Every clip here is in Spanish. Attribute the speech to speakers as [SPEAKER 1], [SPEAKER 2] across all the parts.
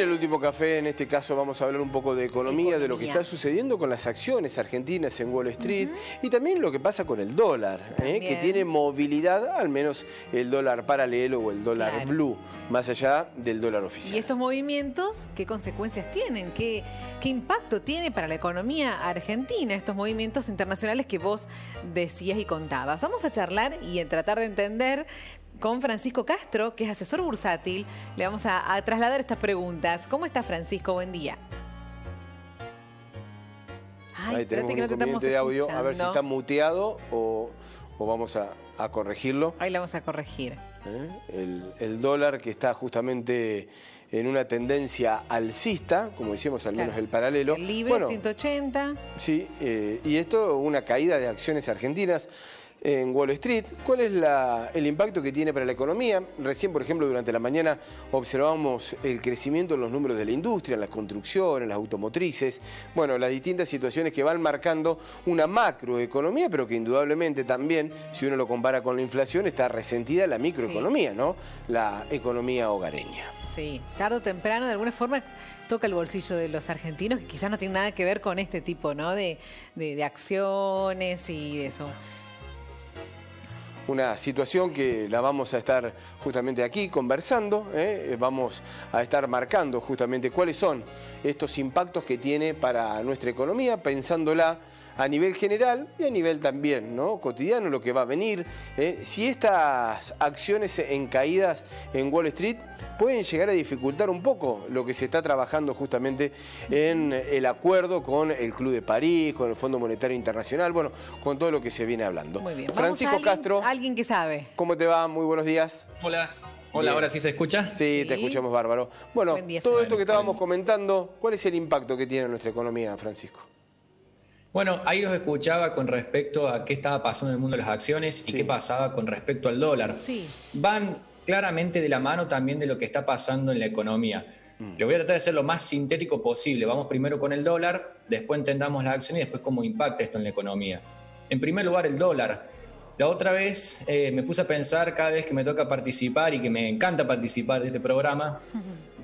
[SPEAKER 1] en el último café, en este caso, vamos a hablar un poco de economía, de lo que está sucediendo con las acciones argentinas en Wall Street y también lo que pasa con el dólar, que tiene movilidad, al menos el dólar paralelo o el dólar blue, más allá del dólar oficial.
[SPEAKER 2] Y estos movimientos, ¿qué consecuencias tienen? ¿Qué impacto tiene para la economía argentina estos movimientos internacionales que vos decías y contabas? Vamos a charlar y tratar de entender con Francisco Castro, que es asesor bursátil. Le vamos a trasladar estas preguntas. ¿Cómo está, Francisco? Buen día.
[SPEAKER 1] Ay, ahí tenemos un inconveniente de audio. A ver si está muteado o vamos a corregirlo.
[SPEAKER 2] Ahí lo vamos a corregir.
[SPEAKER 1] El dólar que está justamente en una tendencia alcista, como decíamos, al menos el paralelo.
[SPEAKER 2] El Libre, 180.
[SPEAKER 1] Sí, y esto una caída de acciones argentinas en Wall Street. ¿Cuál es el impacto que tiene para la economía? Recién, por ejemplo, durante la mañana observamos el crecimiento en los números de la industria, en las construcciones, en las automotrices. Bueno, las distintas situaciones que van marcando una macroeconomía, pero que indudablemente también, si uno lo compara con la inflación, está resentida la microeconomía, ¿no? La economía hogareña.
[SPEAKER 2] Sí, tarde o temprano, de alguna forma, toca el bolsillo de los argentinos, que quizás no tiene nada que ver con este tipo, ¿no? de acciones y de eso.
[SPEAKER 1] Una situación que la vamos a estar justamente aquí conversando, vamos a estar marcando justamente cuáles son estos impactos que tiene para nuestra economía, pensándola a nivel general y a nivel también, ¿no?, cotidiano, lo que va a venir. Si estas acciones en caídas en Wall Street pueden llegar a dificultar un poco lo que se está trabajando justamente en el acuerdo con el Club de París, con el Fondo Monetario Internacional, bueno, con todo lo que se viene hablando.
[SPEAKER 2] Muy bien.
[SPEAKER 1] Francisco Castro.
[SPEAKER 2] Alguien que sabe.
[SPEAKER 1] ¿Cómo te va? Muy buenos días.
[SPEAKER 3] Hola. Hola, ¿ahora sí se escucha?
[SPEAKER 1] Sí, te escuchamos bárbaro. Bueno, todo esto que estábamos comentando, ¿cuál es el impacto que tiene en nuestra economía, Francisco?
[SPEAKER 3] Bueno, ahí los escuchaba con respecto a qué estaba pasando en el mundo de las acciones y qué pasaba con respecto al dólar. Van claramente de la mano también de lo que está pasando en la economía. Le voy a tratar de ser lo más sintético posible. Vamos primero con el dólar, después entendamos la acción y después cómo impacta esto en la economía. En primer lugar, el dólar. La otra vez me puse a pensar, cada vez que me toca participar y que me encanta participar de este programa,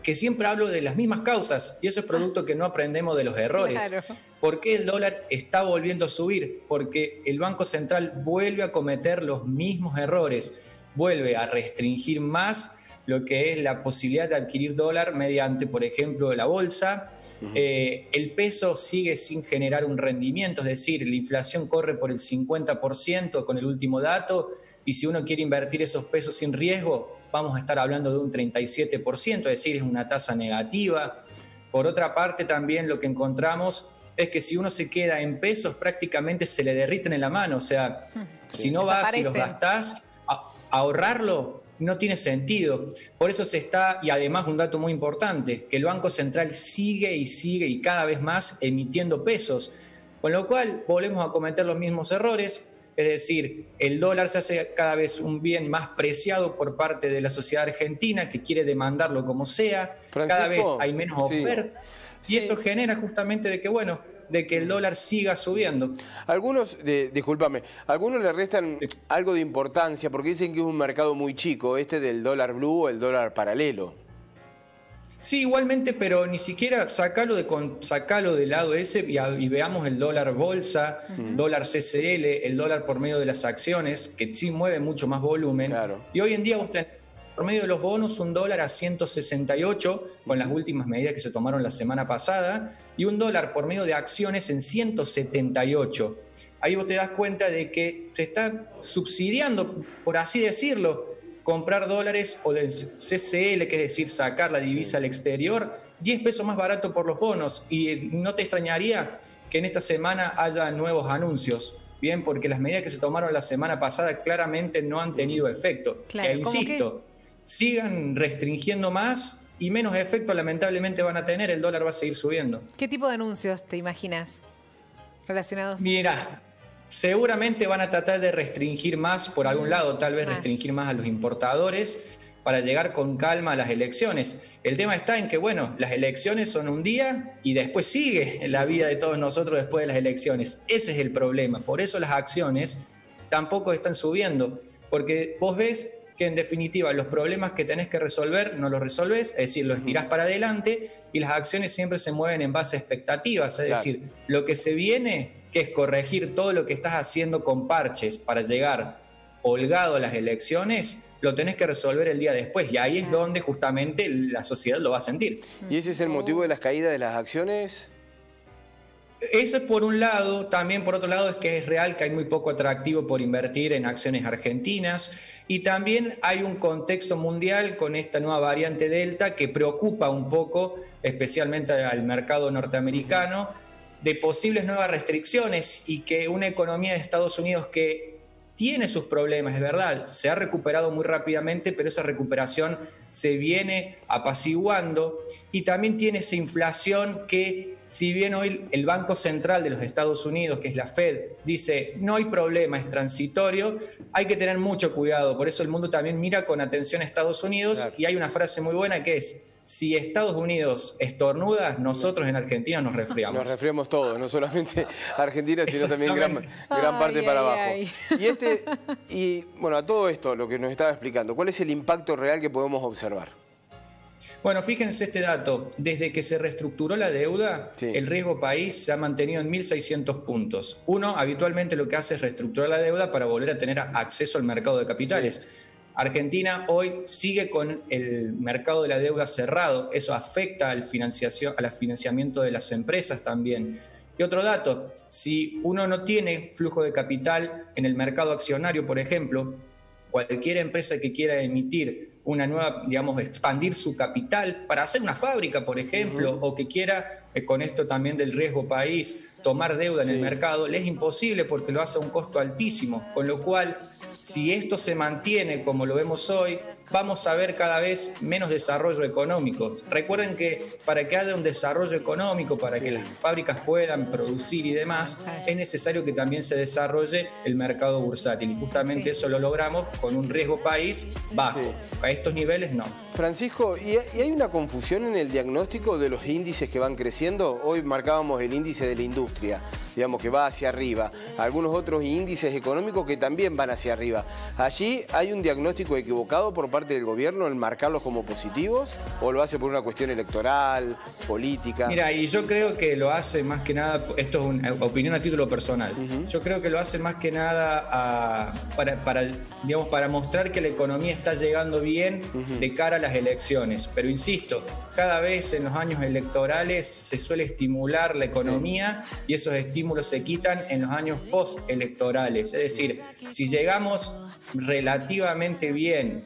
[SPEAKER 3] que siempre hablo de las mismas causas y eso es producto que no aprendemos de los errores. Claro. ¿Por qué el dólar está volviendo a subir? Porque el Banco Central vuelve a cometer los mismos errores, vuelve a restringir más lo que es la posibilidad de adquirir dólar mediante, por ejemplo, la bolsa. El peso sigue sin generar un rendimiento, es decir, la inflación corre por el 50% con el último dato, y si uno quiere invertir esos pesos sin riesgo, vamos a estar hablando de un 37%, es decir, es una tasa negativa. Por otra parte, también lo que encontramos es que si uno se queda en pesos, prácticamente se le derriten en la mano, o sea, si no vas y los gastás, ahorrarlo no tiene sentido. Por eso se está, y además un dato muy importante, que el Banco Central sigue y cada vez más emitiendo pesos, con lo cual volvemos a cometer los mismos errores, es decir, el dólar se hace cada vez un bien más preciado por parte de la sociedad argentina, que quiere demandarlo como sea, cada vez hay menos oferta, y eso genera justamente de que, bueno, de que el dólar siga subiendo.
[SPEAKER 1] Algunos, discúlpame, algunos le restan algo de importancia porque dicen que es un mercado muy chico, este del dólar blue o el dólar paralelo.
[SPEAKER 3] Sí, igualmente, pero ni siquiera sacalo del lado ese y veamos el dólar bolsa, dólar CCL, el dólar por medio de las acciones, que sí mueve mucho más volumen. Claro. Y hoy en día vos tenés por medio de los bonos un dólar a 168 con las últimas medidas que se tomaron la semana pasada y un dólar por medio de acciones en 178. Ahí vos te das cuenta de que se está subsidiando, por así decirlo, comprar dólares o del CCL, que es decir, sacar la divisa al exterior, 10 pesos más barato por los bonos. Y no te extrañaría que en esta semana haya nuevos anuncios. Bien, porque las medidas que se tomaron la semana pasada claramente no han tenido efecto. Claro, e insisto, sigan restringiendo más y menos efecto lamentablemente van a tener, el dólar va a seguir subiendo.
[SPEAKER 2] ¿Qué tipo de anuncios te imaginas relacionados?
[SPEAKER 3] Mira, seguramente van a tratar de restringir más por algún lado, tal vez restringir más a los importadores para llegar con calma a las elecciones. El tema está en que, bueno, las elecciones son un día y después sigue la vida de todos nosotros después de las elecciones. Ese es el problema. Por eso las acciones tampoco están subiendo, porque vos ves que en definitiva los problemas que tenés que resolver no los resolvés, es decir, los estirás para adelante y las acciones siempre se mueven en base a expectativas, es decir, lo que se viene, que es corregir todo lo que estás haciendo con parches para llegar holgado a las elecciones, lo tenés que resolver el día después y ahí es donde justamente la sociedad lo va a sentir.
[SPEAKER 1] ¿Y ese es el motivo de las caídas de las acciones?
[SPEAKER 3] Eso es por un lado, también por otro lado es que es real que hay muy poco atractivo por invertir en acciones argentinas y también hay un contexto mundial con esta nueva variante Delta que preocupa un poco, especialmente al mercado norteamericano, de posibles nuevas restricciones y que una economía de Estados Unidos que tiene sus problemas, es verdad, se ha recuperado muy rápidamente, pero esa recuperación se viene apaciguando y también tiene esa inflación que, si bien hoy el Banco Central de los Estados Unidos, que es la Fed, dice no hay problema, es transitorio, hay que tener mucho cuidado. Por eso el mundo también mira con atención a Estados Unidos. Claro. Y hay una frase muy buena que es: si Estados Unidos estornuda, nosotros en Argentina nos resfriamos.
[SPEAKER 1] Nos resfriamos todos, no solamente Argentina, sino también gran parte para abajo. Y bueno, a todo esto, lo que nos estaba explicando, ¿cuál es el impacto real que podemos observar?
[SPEAKER 3] Bueno, fíjense este dato. Desde que se reestructuró la deuda, el riesgo país se ha mantenido en 1.600 puntos. Uno habitualmente lo que hace es reestructurar la deuda para volver a tener acceso al mercado de capitales. Sí. Argentina hoy sigue con el mercado de la deuda cerrado. Eso afecta al financiamiento de las empresas también. Y otro dato, si uno no tiene flujo de capital en el mercado accionario, por ejemplo, cualquier empresa que quiera emitir una nueva, digamos, expandir su capital para hacer una fábrica, por ejemplo, o que quiera, con esto también del riesgo país, tomar deuda en el mercado, le es imposible porque lo hace a un costo altísimo. Con lo cual, si esto se mantiene como lo vemos hoy, vamos a ver cada vez menos desarrollo económico. Recuerden que para que haya un desarrollo económico, para que las fábricas puedan producir y demás, es necesario que también se desarrolle el mercado bursátil. Y justamente eso lo logramos con un riesgo país bajo. A estos niveles no.
[SPEAKER 1] Francisco, ¿y hay una confusión en el diagnóstico de los índices que van creciendo? Hoy marcábamos el índice de la industria, digamos que va hacia arriba. Algunos otros índices económicos que también van hacia arriba. ¿Allí hay un diagnóstico equivocado por parte del gobierno en marcarlos como positivos? ¿O lo hace por una cuestión electoral, política?
[SPEAKER 3] Mira, y yo creo que lo hace más que nada, esto es una opinión a título personal, yo creo que lo hace más que nada para mostrar que la economía está llegando bien de cara a las elecciones. Pero insisto, cada vez en los años electorales se suele estimular la economía y esos estímulos se quitan en los años postelectorales. Es decir, si llegamos relativamente bien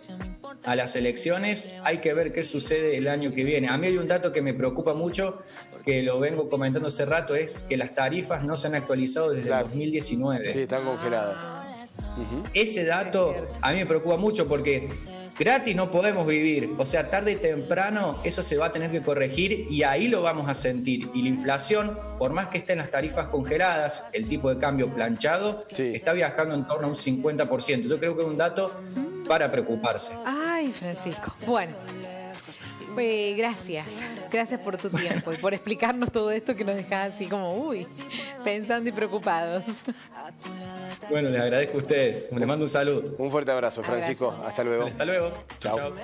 [SPEAKER 3] a las elecciones, hay que ver qué sucede el año que viene. A mí hay un dato que me preocupa mucho, que lo vengo comentando hace rato, es que las tarifas no se han actualizado desde el 2019.
[SPEAKER 1] Sí, están congeladas.
[SPEAKER 3] Ese dato a mí me preocupa mucho porque gratis no podemos vivir, o sea, tarde y temprano eso se va a tener que corregir y ahí lo vamos a sentir. Y la inflación, por más que estén las tarifas congeladas, el tipo de cambio planchado, está viajando en torno a un 50%. Yo creo que es un dato para preocuparse.
[SPEAKER 2] Ay, Francisco. Bueno, gracias por tu tiempo y por explicarnos todo esto que nos deja así como, pensando y preocupados.
[SPEAKER 3] Bueno, les agradezco a ustedes. Les mando un saludo.
[SPEAKER 1] Un fuerte abrazo, Francisco. Hasta luego.
[SPEAKER 3] Hasta luego.
[SPEAKER 1] Chao.